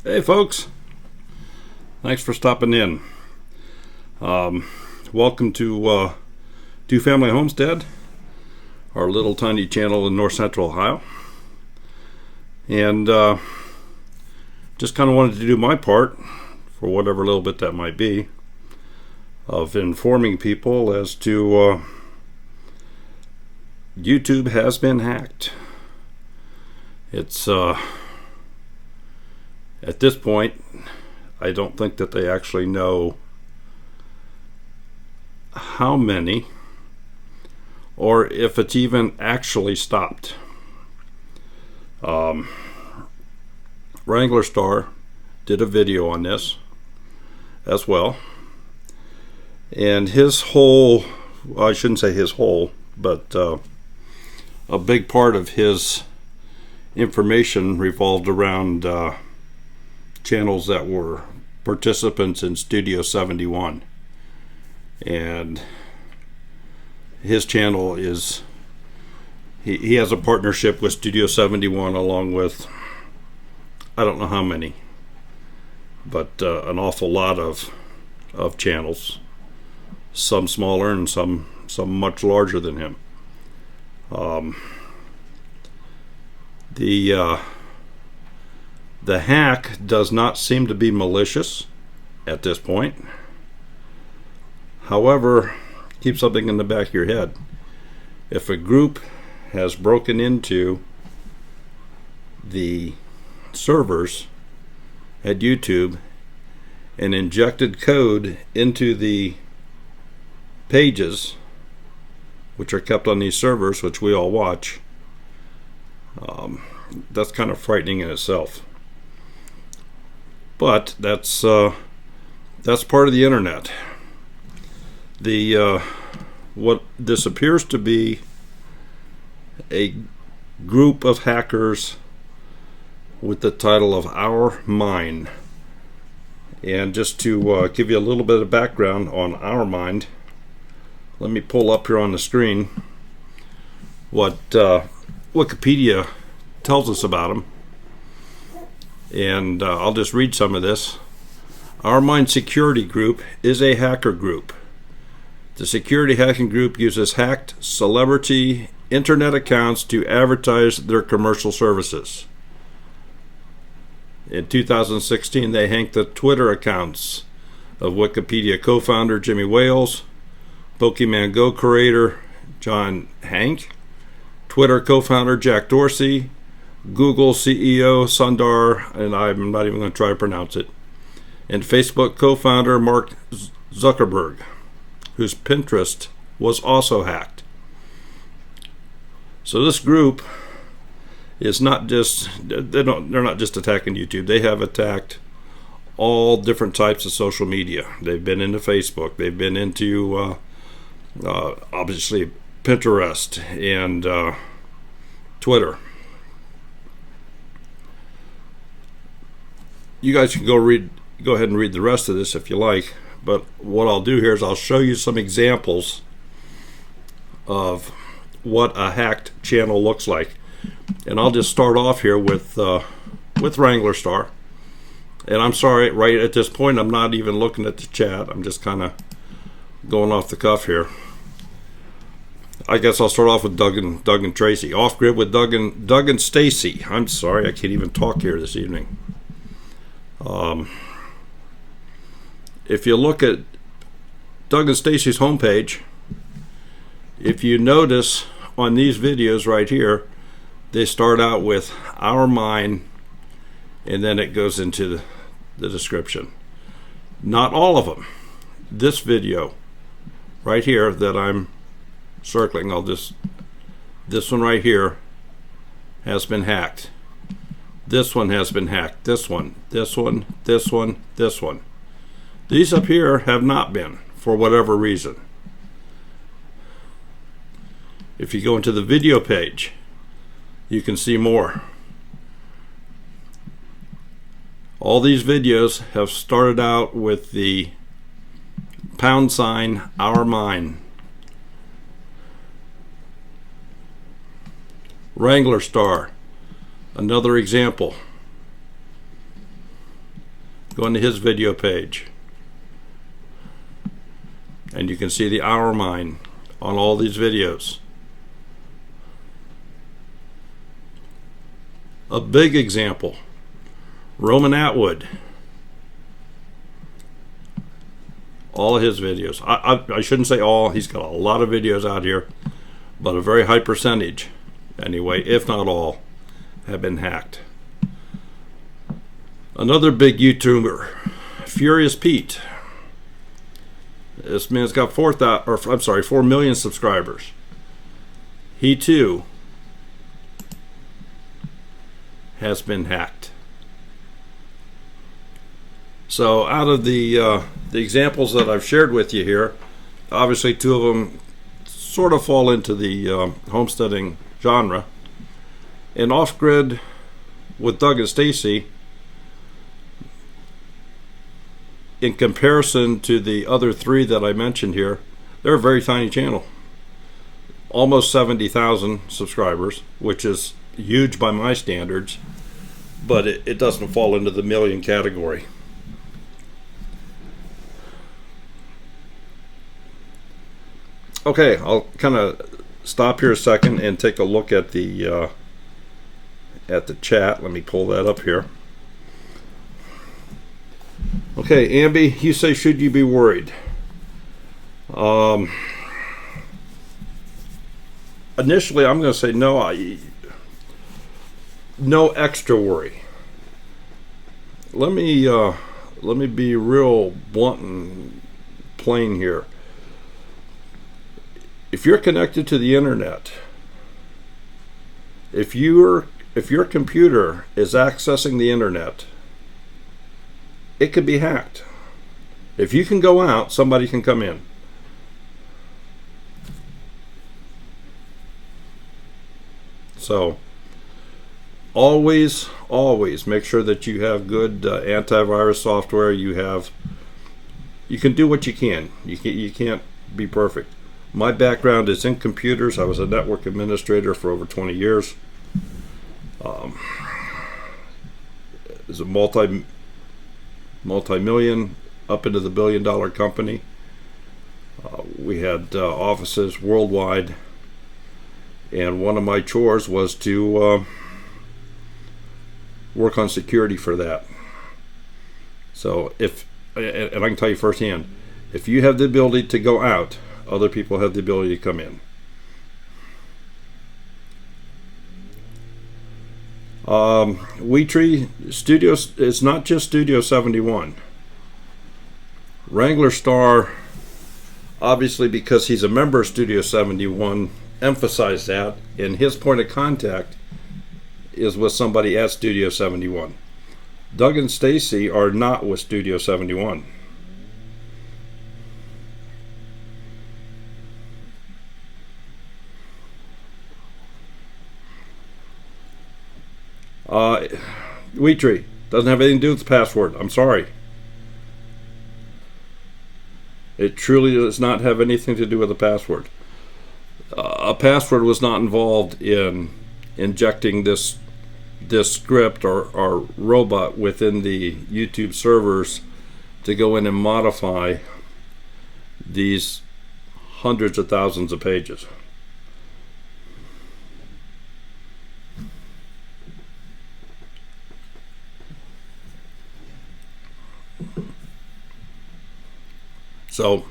Hey folks, thanks for stopping in. Welcome to Two Family Homestead, our little tiny channel in north central Ohio. And just kind of wanted to do my part, for whatever little bit that might be, of informing people as to YouTube has been hacked. It's at this point, I don't think that they actually know how many or if it's even actually stopped. Wranglerstar did a video on this as well, and his whole, well, I shouldn't say his whole, but a big part of his information revolved around channels that were participants in Studio 71, and his channel is he has a partnership with Studio 71 along with I don't know how many, but an awful lot of channels, some smaller and some much larger than him. The hack does not seem to be malicious at this point. However, keep something in the back of your head. If a group has broken into the servers at YouTube and injected code into the pages which are kept on these servers, which we all watch, that's kind of frightening in itself. But that's part of the internet. What this appears to be a group of hackers with the title of Our Mind. And just to give you a little bit of background on Our Mind, let me pull up here on the screen what Wikipedia tells us about them. And I'll just read some of this. Our Mind Security Group is a hacker group. The security hacking group uses hacked celebrity internet accounts to advertise their commercial services. In 2016, they hacked the Twitter accounts of Wikipedia co-founder Jimmy Wales, Pokemon Go creator John Hank, Twitter co-founder Jack Dorsey, Google CEO Sundar, and I'm not even going to try to pronounce it, and Facebook co-founder Mark Zuckerberg, whose Pinterest was also hacked. So this group is not just, they're not just attacking YouTube. They have attacked all different types of social media. They've been into Facebook. They've been into obviously Pinterest and Twitter. You guys can go ahead and read the rest of this if you like, but what I'll do here is I'll show you some examples of what a hacked channel looks like. And I'll just start off here with Wranglerstar. And I'm sorry, right at this point I'm not even looking at the chat. I'm just kind of going off the cuff here. I guess I'll start off with Doug and Tracy. Off grid with Doug and Stacy. I'm sorry, I can't even talk here this evening. If you look at Doug and Stacy's homepage, if you notice on these videos right here, they start out with Our Mind, and then it goes into the description. Not all of them. This video right here that I'm circling, this one right here has been hacked. This one has been hacked. This one, this one, this one, this one. These up here have not been, for whatever reason. If you go into the video page, you can see more. All these videos have started out with the # Our Mind. Wranglerstar, another example. Go into his video page, and you can see the hour mine on all these videos. A big example, Roman Atwood. All of his videos. I shouldn't say all. He's got a lot of videos out here, but a very high percentage, anyway, if not all, have been hacked. Another big YouTuber, Furious Pete. This man's got 4 million subscribers. He too has been hacked. So out of the examples that I've shared with you here, obviously 2 of them sort of fall into the homesteading genre. And Off-Grid with Doug and Stacy, in comparison to the other 3 that I mentioned here, they're a very tiny channel. Almost 70,000 subscribers, which is huge by my standards, but it doesn't fall into the million category. Okay, I'll kind of stop here a second and take a look at the chat. Let me pull that up here. Okay, Ambi, you say, should you be worried? Initially, I'm going to say no. No extra worry. Let me be real blunt and plain here. If you're connected to the internet, if your computer is accessing the internet, it could be hacked. If you can go out, somebody can come in. So always make sure that you have good antivirus software. You can do what you can. You can't be perfect. My background is in computers. I was a network administrator for over 20 years. It's a multi-million up into the billion-dollar company. We had offices worldwide, and one of my chores was to work on security for that. So and I can tell you firsthand, if you have the ability to go out, other people have the ability to come in. WeTree Studios, it's not just Studio 71. Wranglerstar, obviously because he's a member of Studio 71, emphasized that, and his point of contact is with somebody at Studio 71. Doug and Stacy are not with Studio 71. WeTree doesn't have anything to do with the password. I'm sorry. It truly does not have anything to do with the password. A password was not involved in injecting this script or robot within the YouTube servers to go in and modify these hundreds of thousands of pages. So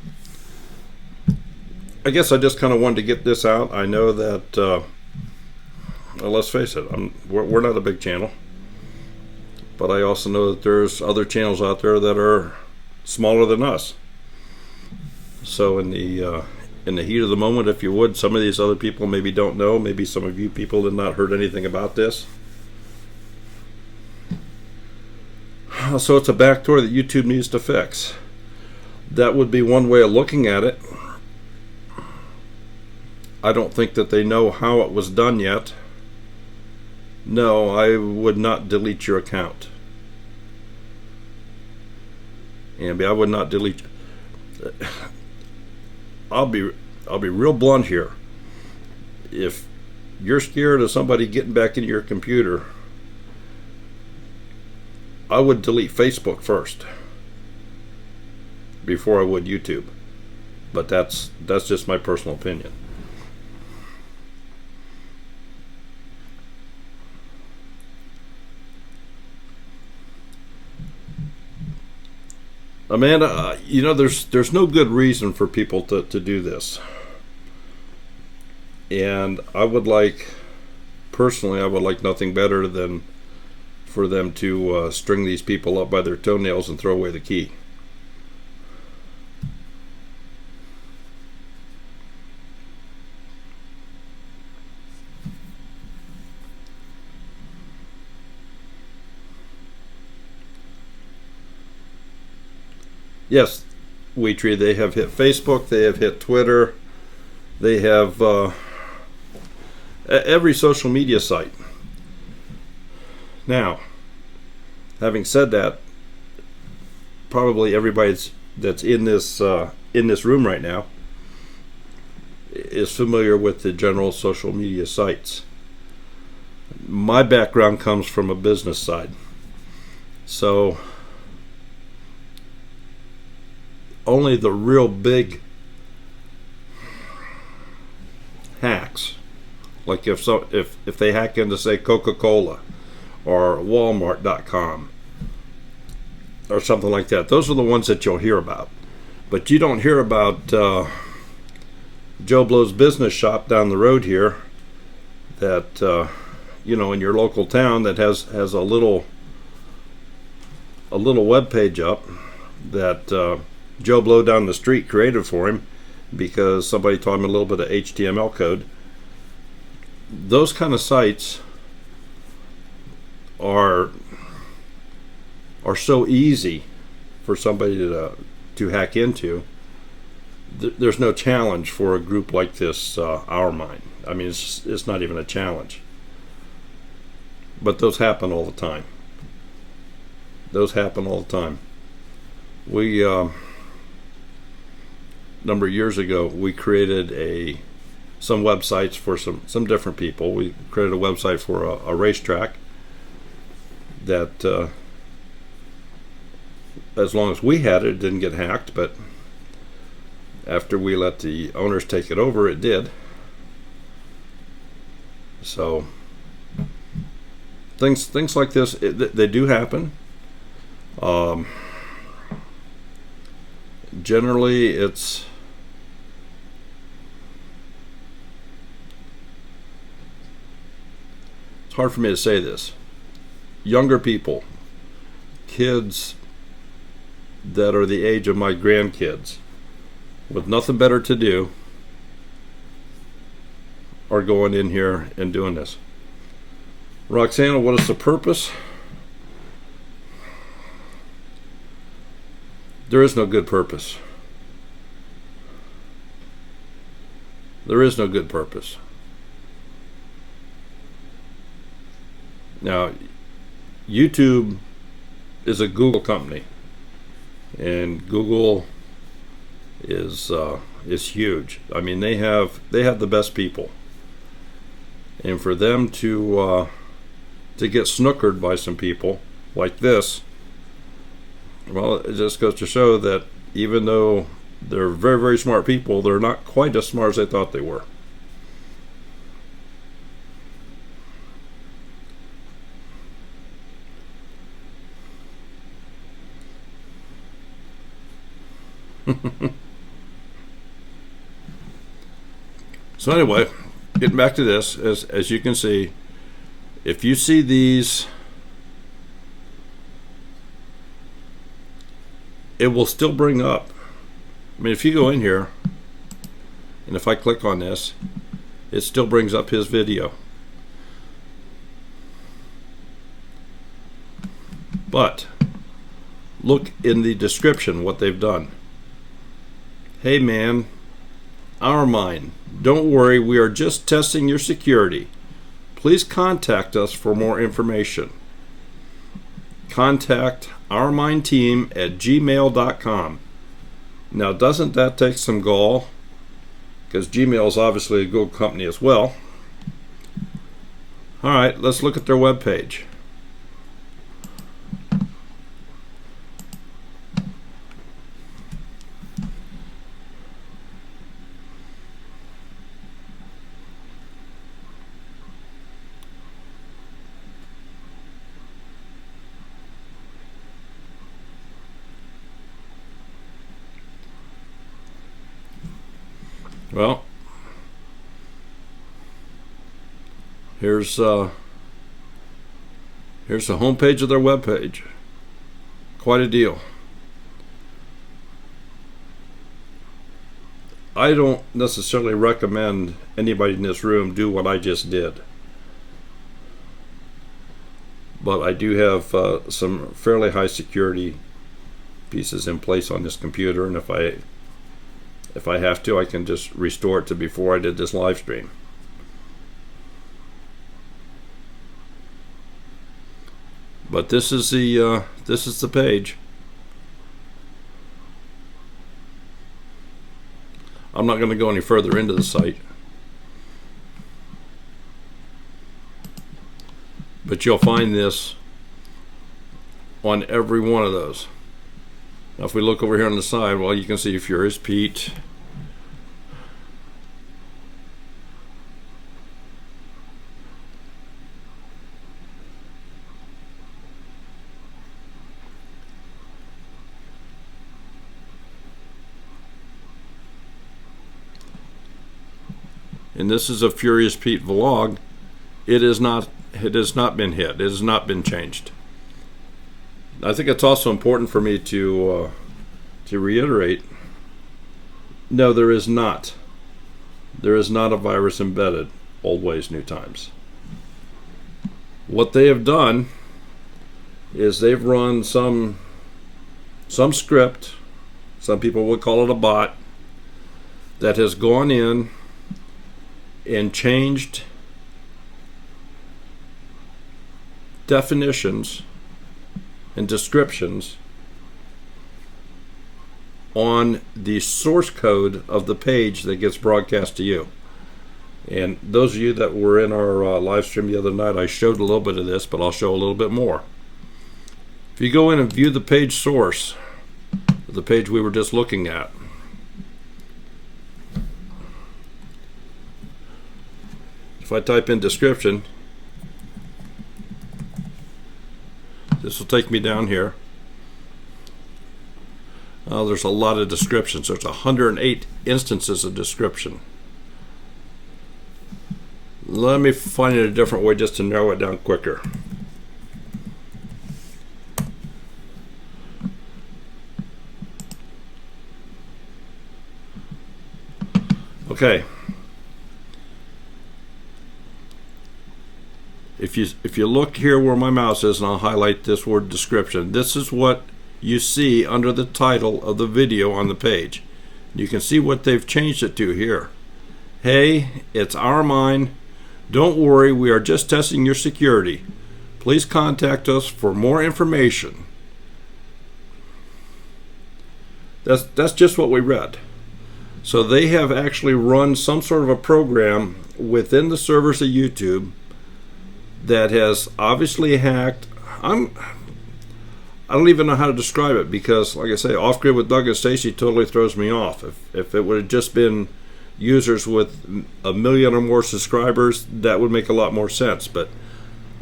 I guess I just kind of wanted to get this out. I know that, well, let's face it, we're not a big channel, but I also know that there's other channels out there that are smaller than us. So in the heat of the moment, if you would, some of these other people maybe don't know. Maybe some of you people have not heard anything about this. So it's a backdoor that YouTube needs to fix. That would be one way of looking at it. I don't think that they know how it was done yet. No, I would not delete your account. Ambi, I would not delete. I'll be real blunt here. If you're scared of somebody getting back into your computer, I would delete Facebook first before I would YouTube. But that's just my personal opinion. Amanda, there's no good reason for people to do this. And I would like nothing better than for them to string these people up by their toenails and throw away the key. Yes, Wheatree, they have hit Facebook, they have hit Twitter, they have every social media site. Now, having said that, probably everybody that's in this room right now is familiar with the general social media sites. My background comes from a business side, so only the real big hacks, like if they hack into, say, Coca-Cola or Walmart.com or something like that, those are the ones that you'll hear about. But you don't hear about Joe Blow's business shop down the road here that in your local town that has a little web page up that Joe Blow down the street created for him because somebody taught him a little bit of HTML code. Those kind of sites are so easy for somebody to hack into. There's no challenge for a group like this, Our Mind. I mean, it's not even a challenge. But those happen all the time. We number of years ago, we created some websites for some different people. We created a website for a racetrack that, as long as we had it, it didn't get hacked. But after we let the owners take it over, it did. So things like this, they do happen. Generally, it's hard for me to say this. Younger people, kids that are the age of my grandkids, with nothing better to do, are going in here and doing this. Roxana, what is the purpose? There is no good purpose. There is no good purpose. Now, YouTube is a Google company, and Google is huge. I mean, they have the best people, and for them to get snookered by some people like this, well, it just goes to show that even though they're very, very smart people, they're not quite as smart as they thought they were. So anyway, getting back to this, as you can see, if you see these, it will still bring up. I mean, if you go in here and if I click on this, it still brings up his video. But look in the description what they've done. Hey man, Our Mind, don't worry, we are just testing your security. Please contact us for more information. Contact Our Mind Team at gmail.com. Now, doesn't that take some gall? Because Gmail is obviously a Google company as well. All right, let's look at their webpage. Well, here's the homepage of their webpage. Quite a deal. I don't necessarily recommend anybody in this room do what I just did, but I do have some fairly high security pieces in place on this computer, and if I have to, I can just restore it to before I did this live stream. But this is the page. I'm not going to go any further into the site, but you'll find this on every one of those. Now, if we look over here on the side, well, you can see Furious Pete. And this is a Furious Pete vlog. It has not been hit. It has not been changed. I think it's also important for me to reiterate. No, there is not. There is not a virus embedded. Old ways, new times. What they have done is they've run some script. Some people would call it a bot that has gone in and changed definitions and descriptions on the source code of the page that gets broadcast to you. And those of you that were in our live stream the other night, I showed a little bit of this, but I'll show a little bit more. If you go in and view the page source, the page we were just looking at, if I type in description, this will take me down here. There's a lot of descriptions. There's 108 instances of description. Let me find it a different way just to narrow it down quicker. Okay. If you look here where my mouse is, and I'll highlight this word description, this is what you see under the title of the video on the page. You can see what they've changed it to here. Hey, it's our mine. Don't worry, we are just testing your security. Please contact us for more information. That's just what we read. So they have actually run some sort of a program within the servers of YouTube that has obviously hacked. I don't even know how to describe it, because, like I say, Off Grid with Doug and Stacy totally throws me off. If it would have just been users with 1 million or more subscribers, that would make a lot more sense. But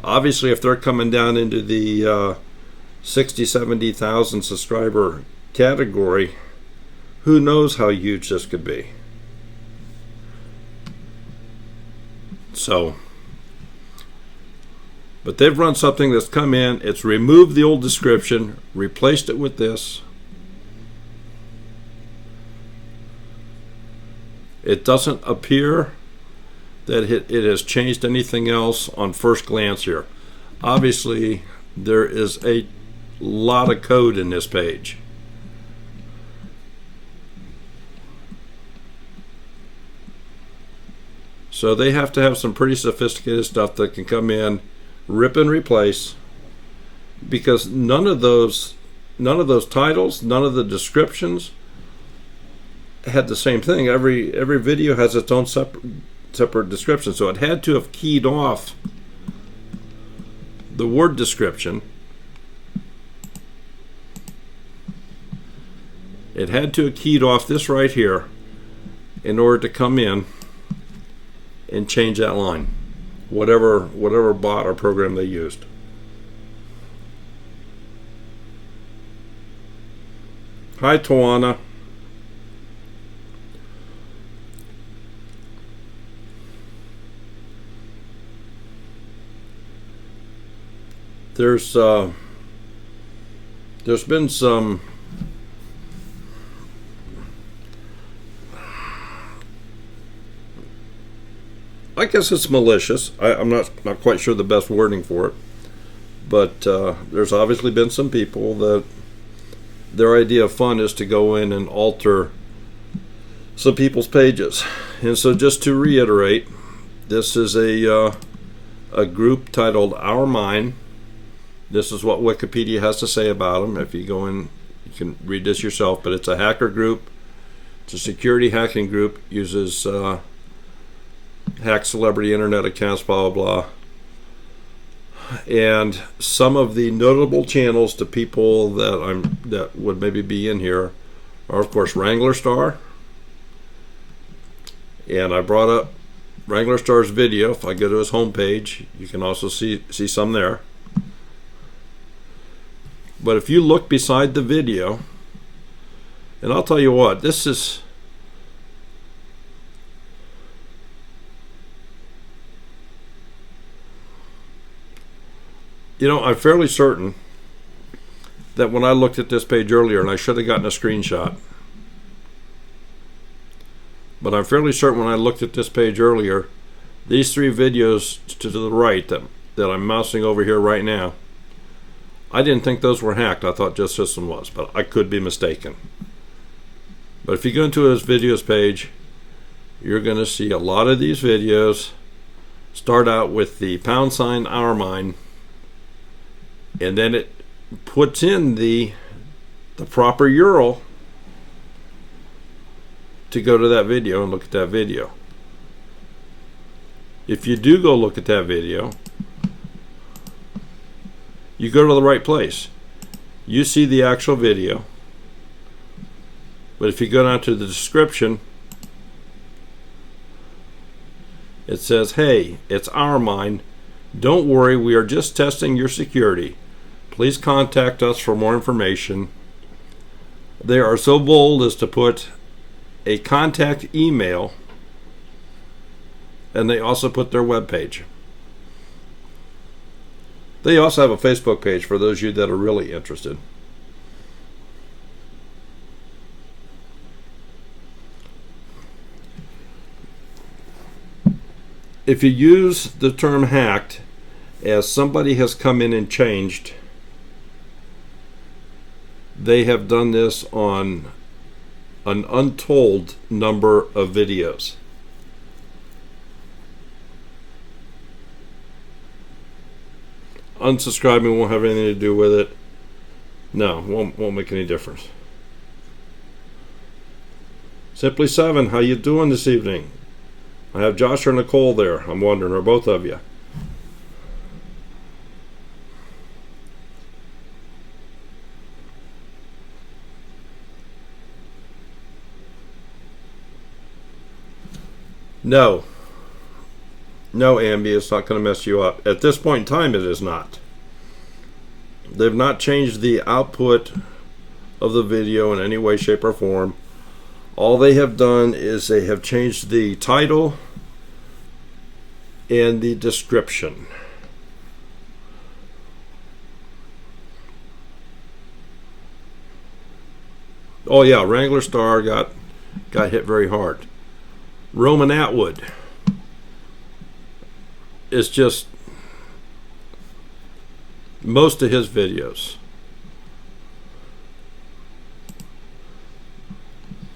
obviously, if they're coming down into the 60, 70,000 subscriber category, who knows how huge this could be. So, but they've run something that's come in, it's removed the old description, replaced it with this. It doesn't appear that it has changed anything else on first glance here. Obviously, there is a lot of code in this page. So they have to have some pretty sophisticated stuff that can come in, rip and replace, because none of those titles, none of the descriptions had the same thing. Every video has its own separate description, so it had to have keyed off the word description. It had to have keyed off this right here in order to come in and change that line, whatever bot or program they used. Hi, Tawana. there's been some I guess it's malicious. I'm not quite sure the best wording for it, but there's obviously been some people that their idea of fun is to go in and alter some people's pages. And so, just to reiterate, this is a group titled Our Mine. This is what Wikipedia has to say about them. If you go in, you can read this yourself. But it's a hacker group. It's a security hacking group. Uses hack celebrity internet accounts, blah blah blah. And some of the notable channels to people that would maybe be in here are, of course, Wranglerstar. And I brought up Wranglerstar's video. If I go to his homepage, you can also see some there. But if you look beside the video, and I'll tell you what, this is, you know, I'm fairly certain that when I looked at this page earlier, and I should have gotten a screenshot, but I'm fairly certain when I looked at this page earlier, these three videos to the right that I'm mousing over here right now, I didn't think those were hacked. I thought just this one was, but I could be mistaken. But if you go into his videos page, you're going to see a lot of these videos start out with the # Our Mine, and then it puts in the proper URL to go to that video and look at that video. If you do go look at that video, you go to the right place. You see the actual video. But if you go down to the description, it says, "Hey, it's Our Mine. Don't worry, we are just testing your security. Please contact us for more information." They are so bold as to put a contact email, and they also put their webpage. They also have a Facebook page for those of you that are really interested. If you use the term hacked as somebody has come in and changed, they have done this on an untold number of videos. Unsubscribing won't have anything to do with it. No, won't make any difference. Simply 7, how you doing this evening? I have Josh or Nicole there. I'm wondering, or both of you. No, Ambi, it's not going to mess you up. At this point in time, it is not. They've not changed the output of the video in any way, shape, or form. All they have done is they have changed the title and the description. Oh yeah, Wranglerstar got hit very hard. Roman Atwood is just most of his videos.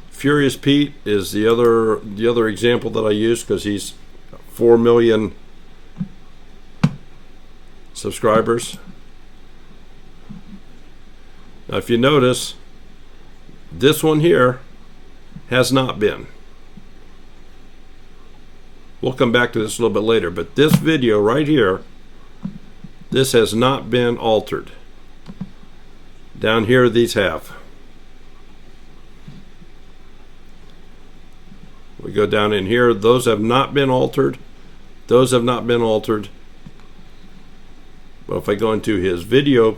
Furious Pete is the other example that I use because he's 4 million subscribers. Now, if you notice, this one here has not been. We'll come back to this a little bit later, but this video right here, this has not been altered. Down here, these have. We go down in here, those have not been altered. Those have not been altered. But if I go into his video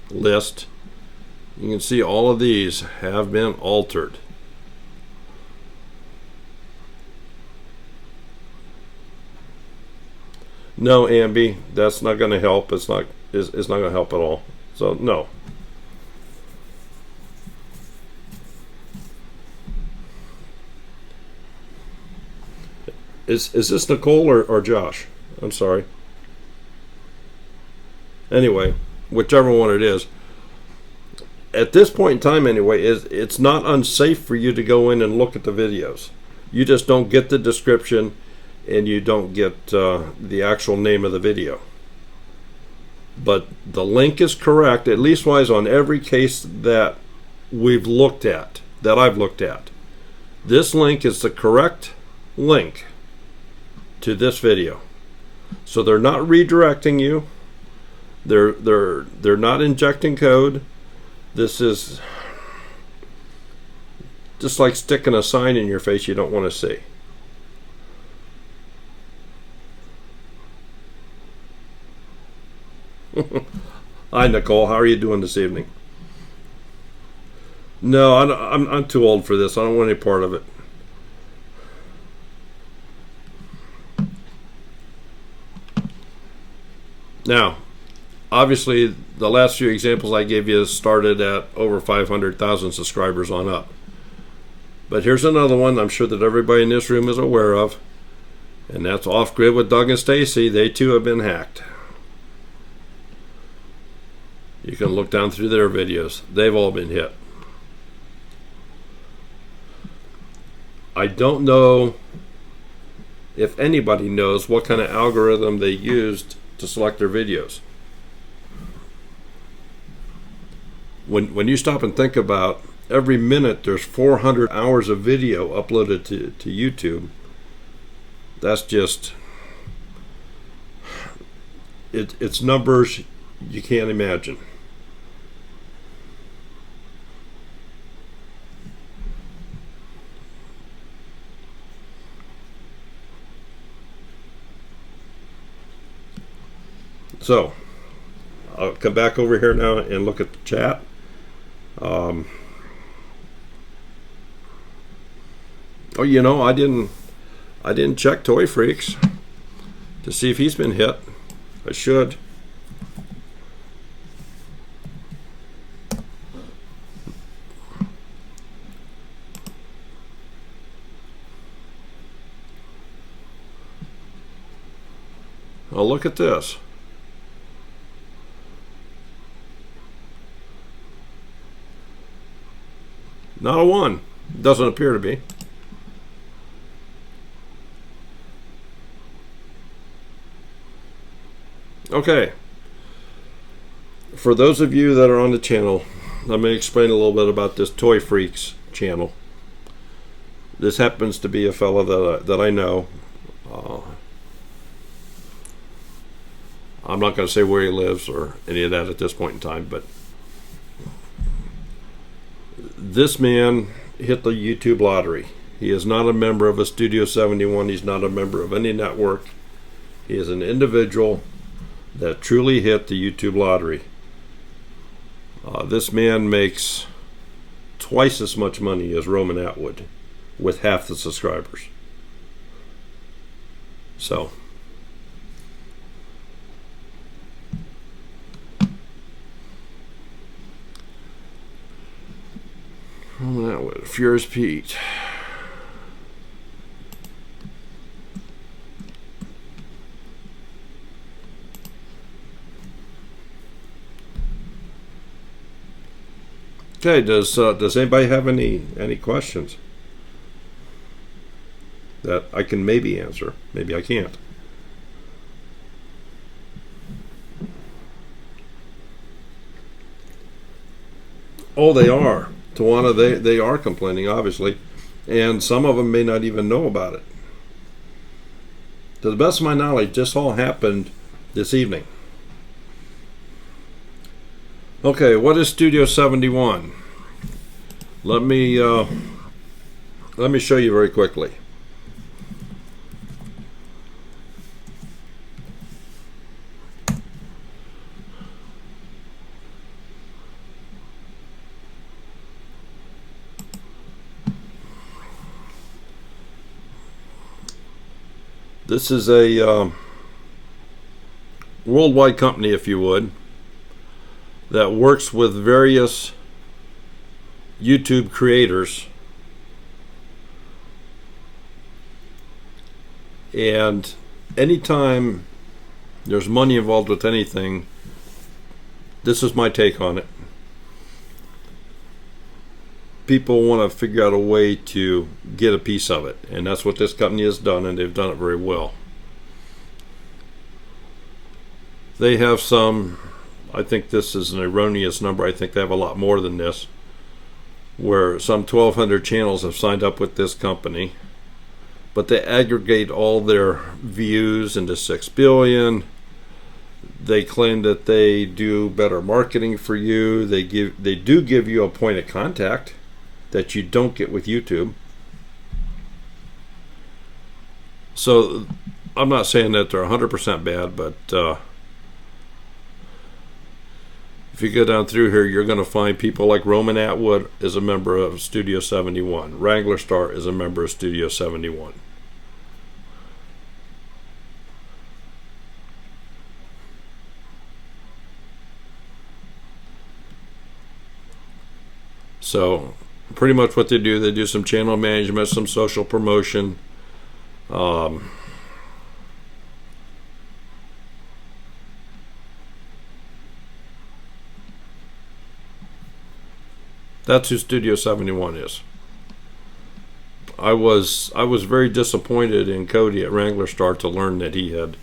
list, you can see all of these have been altered. No, Ambi, that's not going to help. It's not going to help at all. So no. Is this Nicole or Josh? I'm sorry. Anyway, whichever one it is. At this point in time, anyway, it's not unsafe for you to go in and look at the videos. You just don't get the description, and you don't get the actual name of the video. But the link is correct, at least wise on every case that we've looked at, that I've looked at. This link is the correct link to this video. So they're not redirecting you. They're not injecting code. This is just like sticking a sign in your face you don't want to see. Hi, Nicole. How are you doing this evening? No, I'm too old for this. I don't want any part of it. Now, obviously, the last few examples I gave you started at over 500,000 subscribers on up. But here's another one I'm sure that everybody in this room is aware of, and that's Off Grid with Doug and Stacy. They too have been hacked. You can look down through their videos. They've all been hit. I don't know if anybody knows what kind of algorithm they used to select their videos. When you stop and think about every minute there's 400 hours of video uploaded to YouTube, that's just it's numbers you can't imagine. So I'll come back over here now and look at the chat. Oh, you know, I didn't check Toy Freaks to see if he's been hit. I should. Oh, look at this. Not a one. Doesn't appear to be. Okay. For those of you that are on the channel, let me explain a little bit about this Toy Freaks channel. This happens to be a fellow that I know. I'm not going to say where he lives or any of that at this point in time, but this man hit the YouTube lottery. He is not a member of a Studio 71. He's not a member of any network. He is an individual that truly hit the YouTube lottery. This man makes twice as much money as Roman Atwood with half the subscribers. So Roman Atwood, Furious Pete. Okay, does anybody have any questions that I can maybe answer? Maybe I can't. Oh, they are. Tawana, they are complaining, obviously, and some of them may not even know about it. To the best of my knowledge, this all happened this evening. Okay, what is Studio 71? Let me show you very quickly. This is a worldwide company, if you would, that works with various YouTube creators, and anytime there's money involved with anything, this is my take on it. People want to figure out a way to get a piece of it, and that's what this company has done, and they've done it very well. They have some, I think this is an erroneous number, I think they have a lot more than this, where some 1,200 channels have signed up with this company, but they aggregate all their views into 6 billion. They claim that they do better marketing for you. They do give you a point of contact that you don't get with YouTube. So I'm not saying that they're 100% bad, but if you go down through here, you're going to find people like Roman Atwood is a member of Studio 71. Wranglerstar is a member of Studio 71. So pretty much what they do some channel management, some social promotion. That's who Studio 71 is. I was very disappointed in Cody at Wranglerstar to learn that he had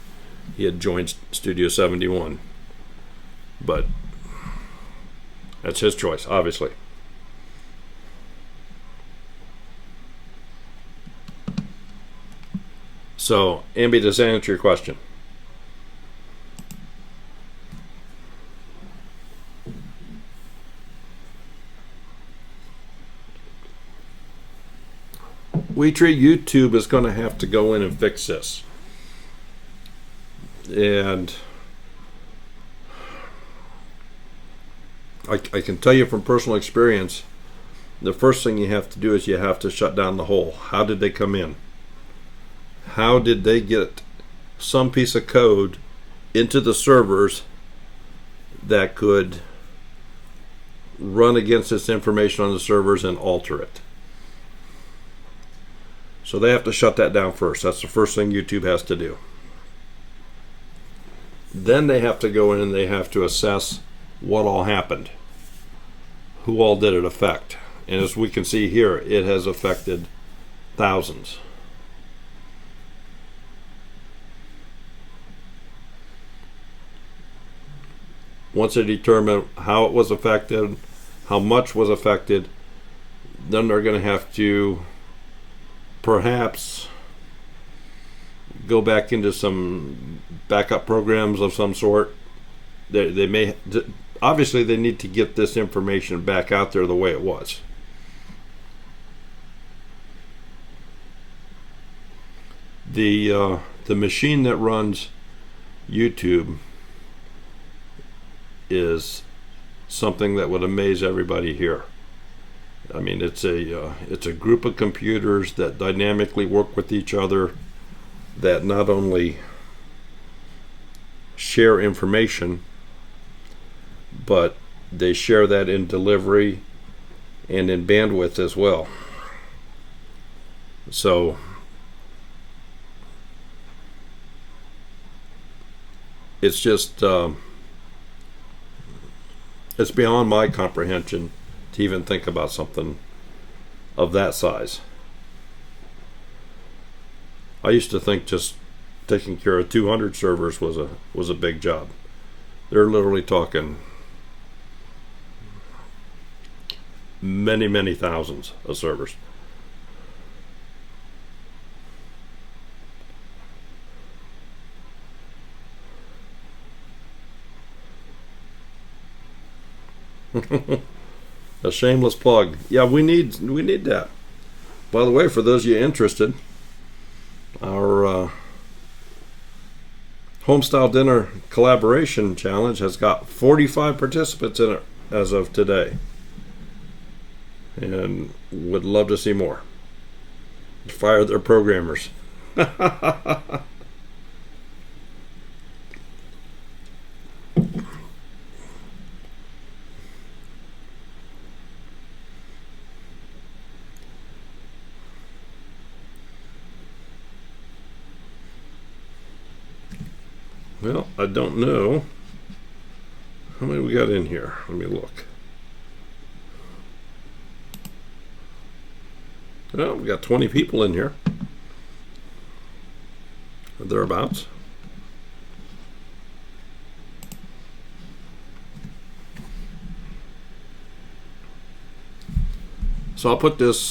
joined Studio 71, but that's his choice, obviously. So, Ambi, does that answer your question? YouTube is going to have to go in and fix this. And I can tell you from personal experience, the first thing you have to do is you have to shut down the hole. How did they come in? How did they get some piece of code into the servers that could run against this information on the servers and alter it? So they have to shut that down first. That's the first thing YouTube has to do. Then they have to go in and they have to assess what all happened. Who all did it affect? And as we can see here, it has affected thousands. Once they determine how it was affected, how much was affected, then they're going to have to perhaps go back into some backup programs of some sort. They may, obviously they need to get this information back out there the way it was. The machine that runs YouTube is something that would amaze everybody here. I mean, it's a group of computers that dynamically work with each other, that not only share information, but they share that in delivery and in bandwidth as well. So it's just it's beyond my comprehension to even think about something of that size. I used to think just taking care of 200 servers was a big job. They're literally talking many thousands of servers. A shameless plug. Yeah, we need that. By the way, for those of you interested, our Homestyle Dinner Collaboration Challenge has got 45 participants in it as of today, and would love to see more. Fire their programmers. Well, I don't know how many we got in here. Let me look. Well, we got 20 people in here, or thereabouts. So I'll put this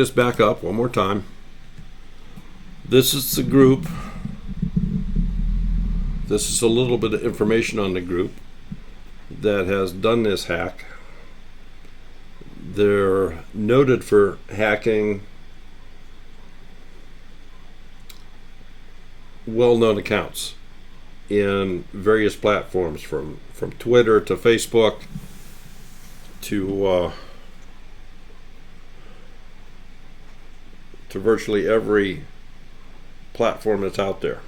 back up one more time. This is the group. This is a little bit of information on the group that has done this hack. They're noted for hacking well-known accounts in various platforms, from Twitter to Facebook to virtually every platform that's out there.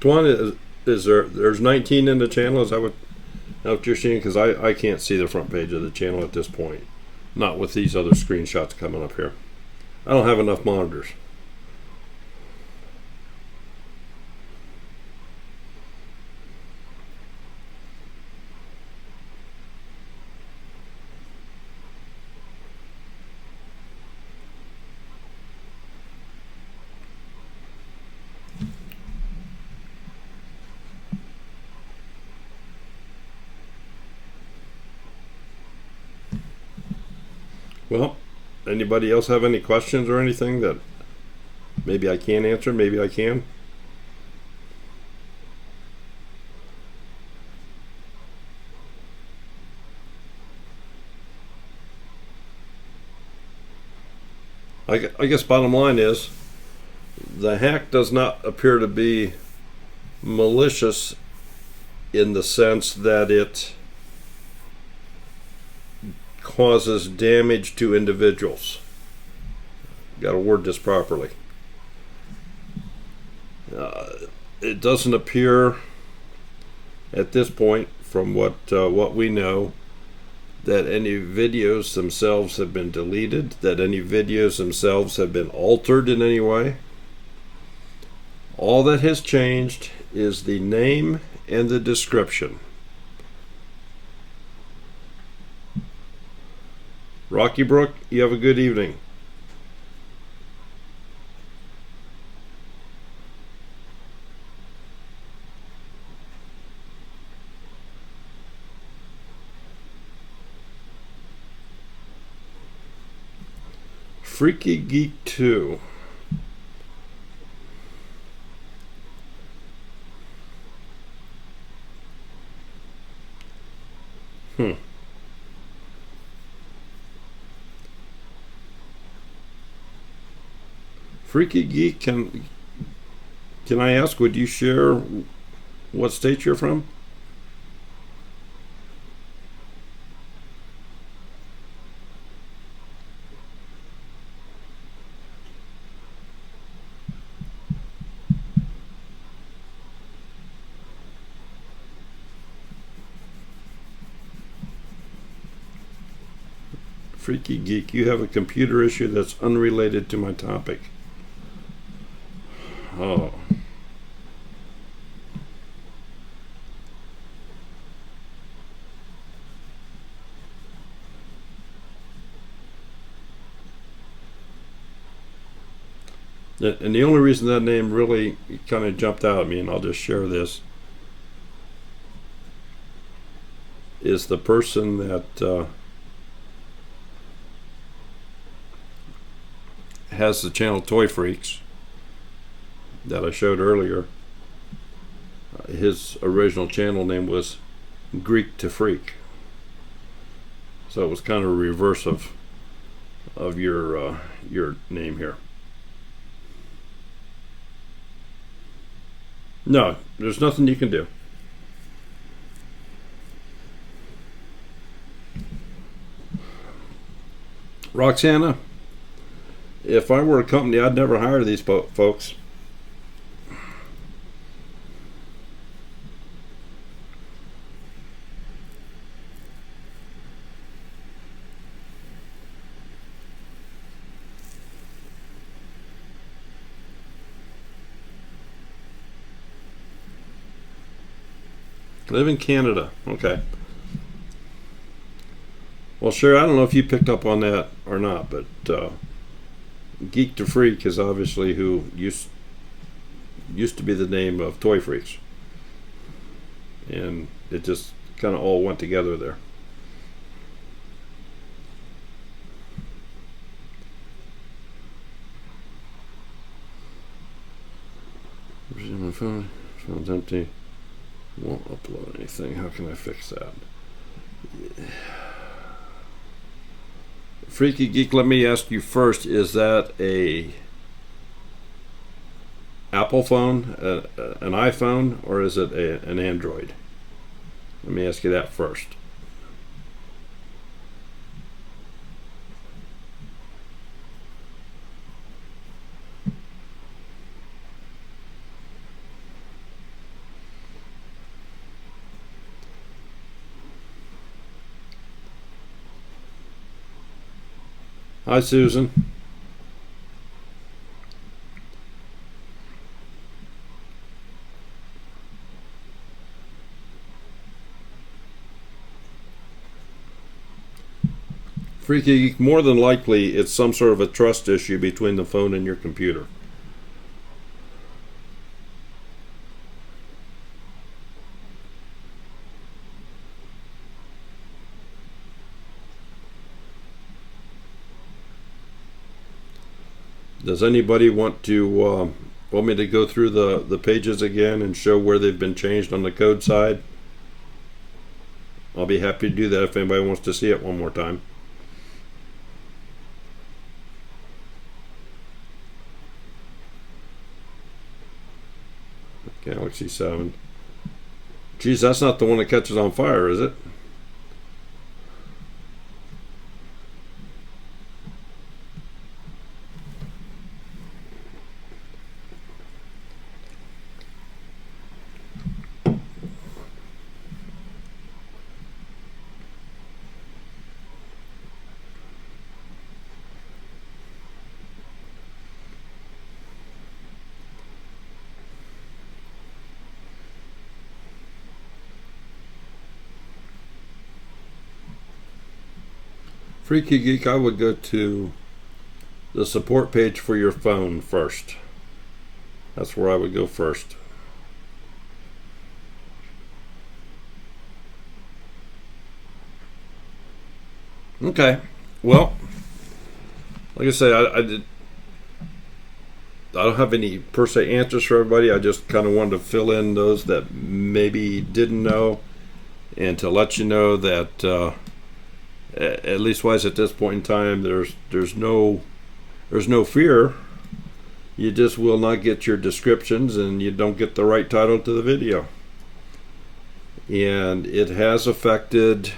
Dwan, is there's 19 in the channel? Is that what you're seeing? Because I can't see the front page of the channel at this point. Not with these other screenshots coming up here. I don't have enough monitors. Well, anybody else have any questions or anything that maybe I can't answer, maybe I can? I guess bottom line is the hack does not appear to be malicious in the sense that it causes damage to individuals. Got to word this properly. It doesn't appear at this point, from what we know, that any videos themselves have been deleted, that any videos themselves have been altered in any way. All that has changed is the name and the description. Rocky Brook, you have a good evening. Freaky Geek 2. Freaky Geek, can I ask, would you share what state you're from? Freaky Geek, you have a computer issue that's unrelated to my topic. Oh. And the only reason that name really kind of jumped out at me, and I'll just share this, is the person that has the channel Toy Freaks that I showed earlier. His original channel name was Greek to Freak, so it was kind of a reverse of your name here. No, there's nothing you can do. Roxana, if I were a company, I'd never hire these folks. Live in Canada. Okay. Well, sure, I don't know if you picked up on that or not, but Geek to Freak is obviously who used to be the name of Toy Freaks. And it just kind of all went together there. My phone's empty. Won't upload anything. How can I fix that? Yeah. Freaky Geek, let me ask you first, is that a Apple phone, an iPhone, or is it an Android? Let me ask you that first. Hi, Susan. Freaky Geek, more than likely it's some sort of a trust issue between the phone and your computer. Does anybody want me to go through the pages again and show where they've been changed on the code side? I'll be happy to do that if anybody wants to see it one more time. Galaxy 7. Geez, that's not the one that catches on fire, is it? Freaky Geek, I would go to the support page for your phone first. That's where I would go first. Okay. Well, like I say, I don't have any per se answers for everybody. I just kind of wanted to fill in those that maybe didn't know, and to let you know that at least wise at this point in time, there's no fear. You just will not get your descriptions, and you don't get the right title to the video. And it has affected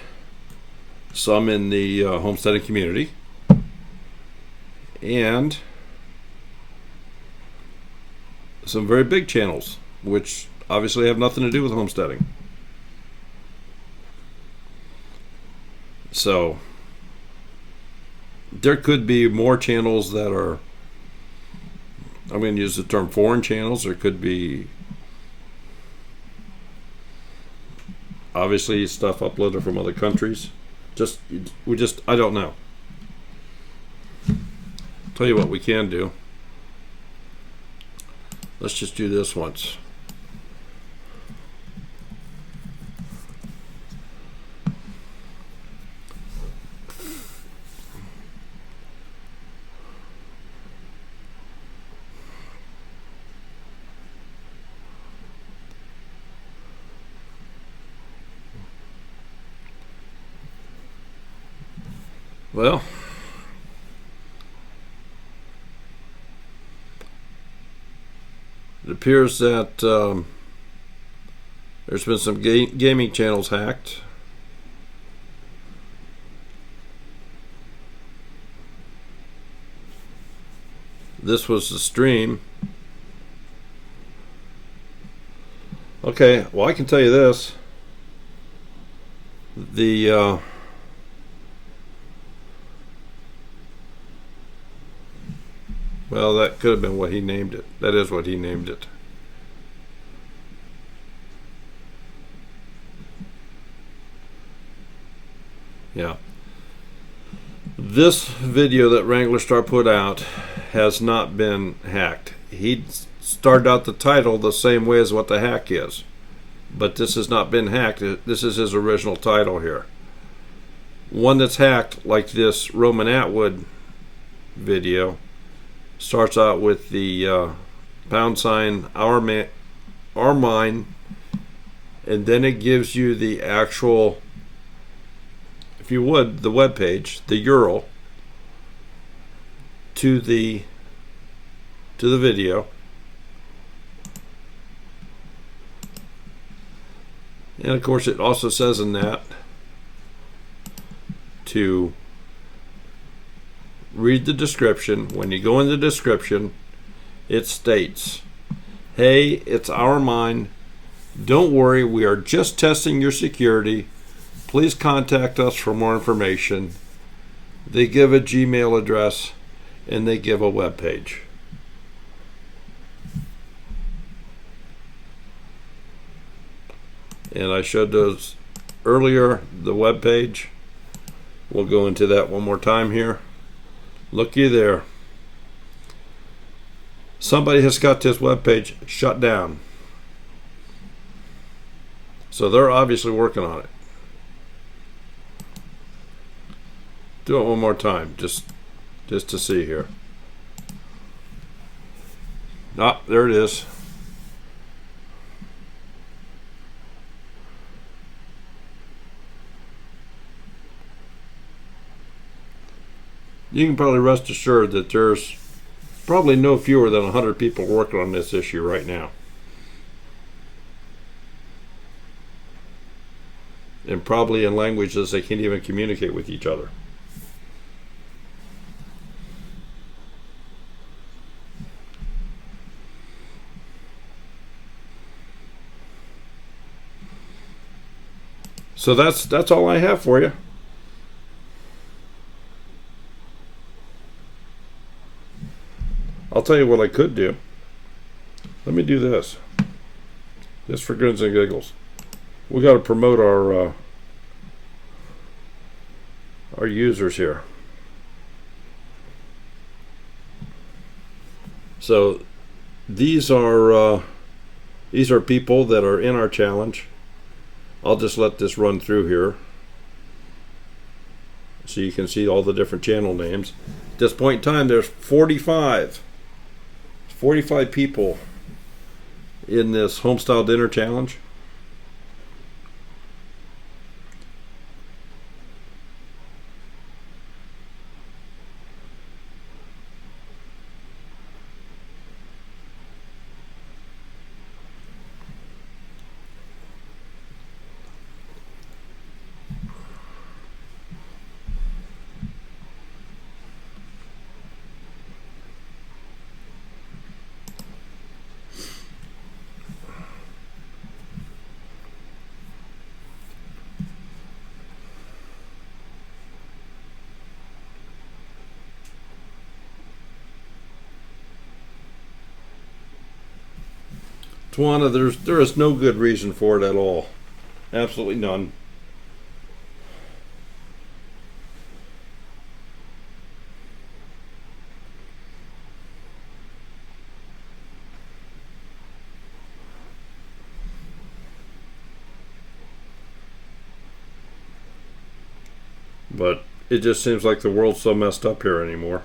some in the homesteading community, and some very big channels, which obviously have nothing to do with homesteading. So there could be more channels that are, I'm going to use the term foreign channels. There could be obviously stuff uploaded from other countries. I don't know. Tell you what we can do. Let's just do this once. Well, it appears that There's been some gaming channels hacked. This was the stream. Okay, well, I can tell you this. Well, that could have been what he named it. That is what he named it. Yeah. This video that Wranglerstar put out has not been hacked. He started out the title the same way as what the hack is. But this has not been hacked. This is his original title here. One that's hacked, like this Roman Atwood video, starts out with the # our mine, and then it gives you the actual, if you would, the web page, the URL to the video. And of course it also says in that to read the description. When you go in the description, it states, hey, it's our mine. Don't worry, we are just testing your security. Please contact us for more information. They give a Gmail address and they give a web page. And I showed those earlier, the web page. We'll go into that one more time here. Looky there. Somebody has got this web page shut down. So they're obviously working on it. Do it one more time, just to see here. Ah, there it is. You can probably rest assured that there's probably no fewer than 100 people working on this issue right now. And probably in languages they can't even communicate with each other. So that's all I have for you. I'll tell you what I could do. Let me do this. Just for grins and giggles. We got to promote our users here. So these are people that are in our challenge. I'll just let this run through here so you can see all the different channel names. At this point in time, there's 45 people in this Homestyle Dinner Challenge. Tawana, there is no good reason for it at all. Absolutely none. But it just seems like the world's so messed up here anymore.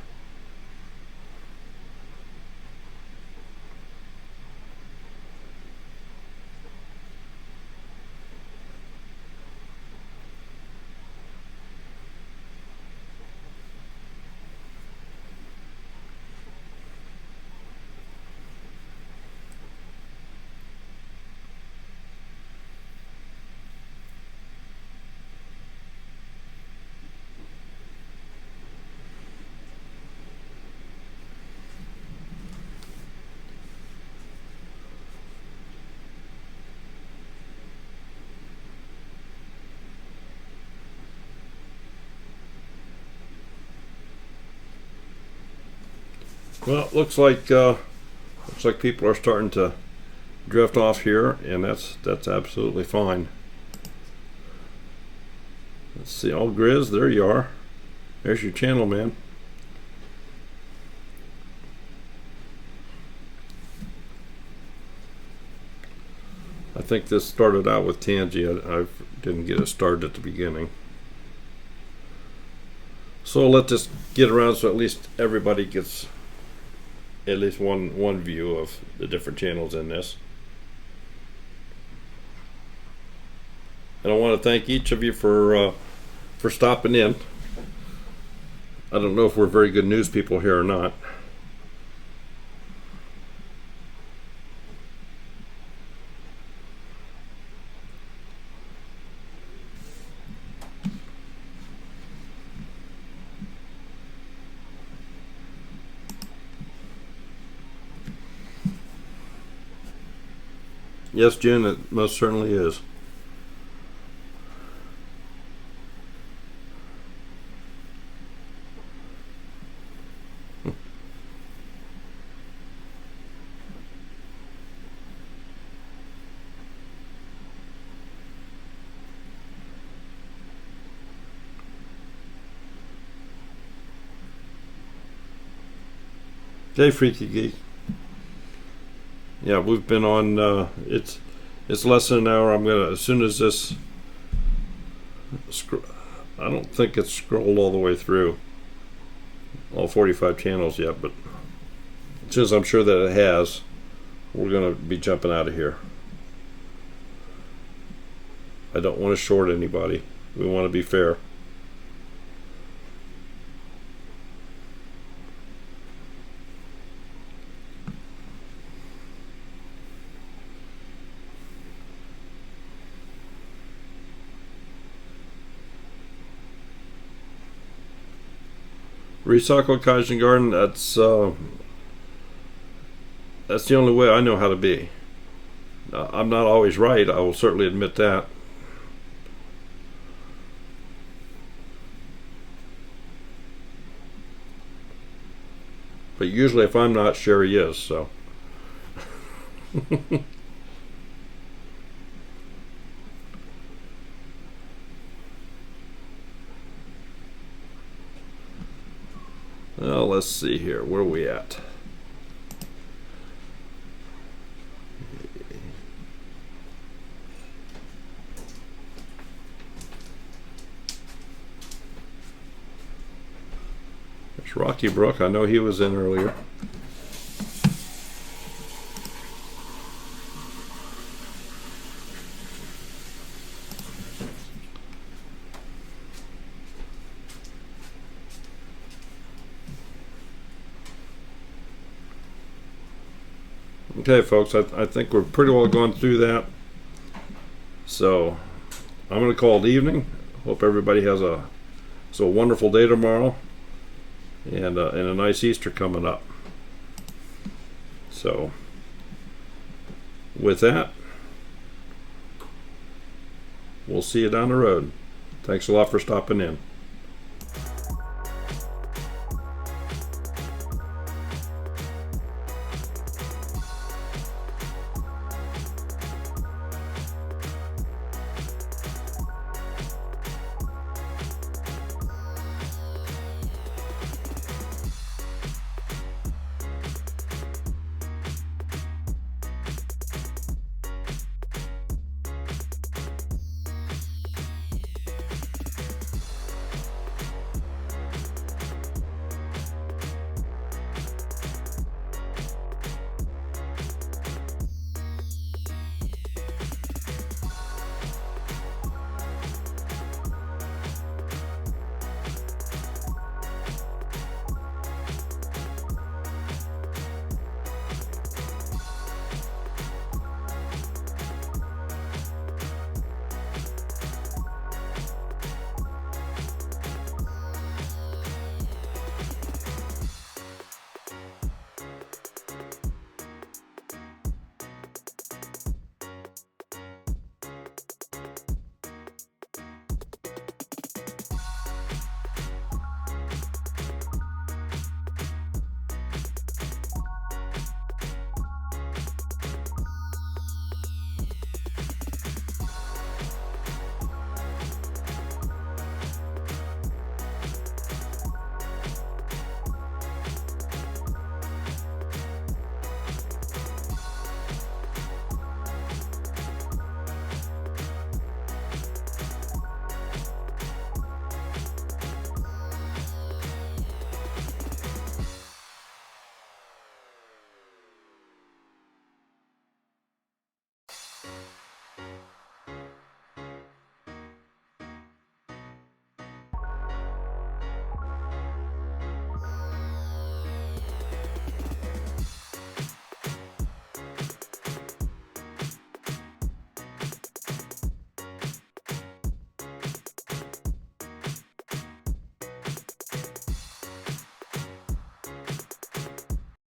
Well, looks like people are starting to drift off here, and that's absolutely fine. Let's see, all Grizz, there you are. There's your channel, man. I think this started out with Tangy. I didn't get it started at the beginning. So let this get around so at least everybody gets at least one view of the different channels in this. And I want to thank each of you for stopping in. I don't know if we're very good news people here or not. Yes, Jen, it most certainly is. Hey, Freaky Geek. Yeah, we've been on. It's less than an hour. I'm gonna, as soon as this. I don't think it's scrolled all the way through all 45 channels yet, but as soon as I'm sure that it has, we're gonna be jumping out of here. I don't want to short anybody. We want to be fair. Recycled Kaizen Garden, that's the only way I know how to be. I'm not always right, I will certainly admit that. But usually if I'm not, Sherry is, so. Well, let's see here. Where are we at? There's Rocky Brook. I know he was in earlier. Okay, folks, I think we're pretty well gone through that. So I'm going to call it evening. Hope everybody has a wonderful day tomorrow, and a nice Easter coming up. So with that, we'll see you down the road. Thanks a lot for stopping in.